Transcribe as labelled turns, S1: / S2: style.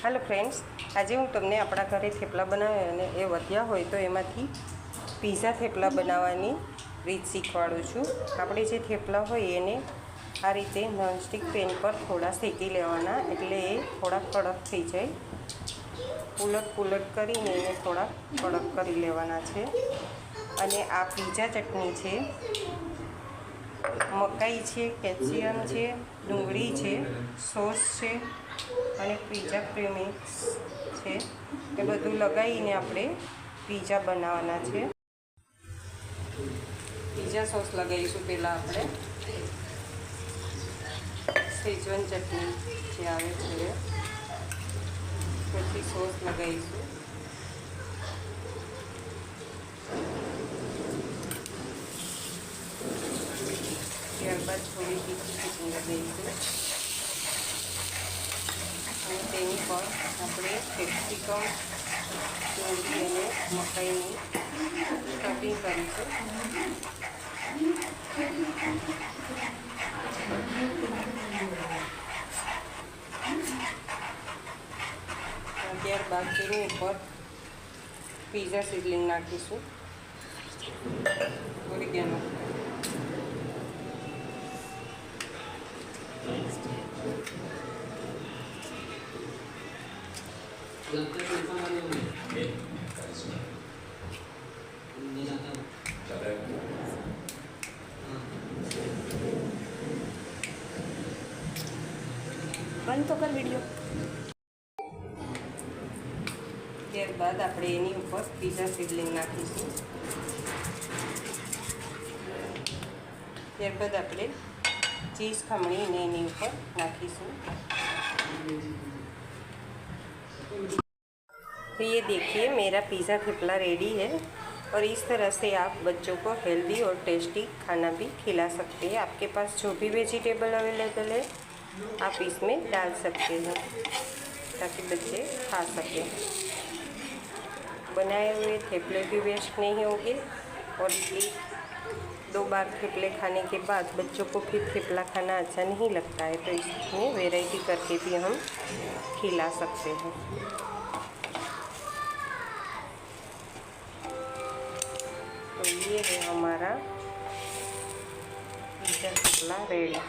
S1: Hello friends, आज हूँ तमने अपना घरे थेपला बनावे अने ए वध्या होय तो एमांथी पीઝા थेपला बनाववानी रीत शीखवाडुं छुं। आपणे जे थेपला होय एने आ रीते नॉनस्टिक पेन पर थोड़ा शेकी लेवाना एटले ए थोड़ा कड़क थई जाय। उलट पुलट करीने एने थोड़ा कड़क करी लेवाना छे। अने आ पीઝા चटनी छे, मकाई है, कैल्शियम है, डूंगળી है, सॉस है और पीઝા प्रीमिक्स है। ए बधुं लगाईने आपणे पीઝા बनाववाना छे। पीઝા सॉस लगाईशुं पहेला आपणे शेजवान चटनी जे आवे छे पछी सॉस लगाईशुं। ત્યારબાદ થોડી તીખી ચટણી લગાવીશું અને તેની પર આપણે કેપ્સિકમ, ડુંગળી અને મકાઈની કટિંગ કરીશું। ત્યારબાદ તેની ઉપર પીઝા સિઝલિંગ નાખીશું, ઓરિગેનો,
S2: बंद तो कर वीडियो।
S1: ત્યારબાદ આપણે એની ઉપર પીઝા સિઝલિંગ નાખીશું। ત્યારબાદ આપણે चीज़ खमणीने एनी ऊपर नाखीशुं। तो ये देखिए मेरा पिज़्ज़ा थेपला रेडी है और इस तरह से आप बच्चों को हेल्दी और टेस्टी खाना भी खिला सकते हैं। आपके पास जो भी वेजिटेबल अवेलेबल है आप इसमें डाल सकते हैं ताकि बच्चे खा सकें। बनाए हुए थेपले भी वेस्ट नहीं होंगे और दो बार थेपले खाने के बाद बच्चों को फिर थेपला खाना अच्छा नहीं लगता है, तो इसमें वैरायटी करके भी हम खिला सकते हैं। तो ये है हमारा पिज़्ज़ा थेपला रेडी।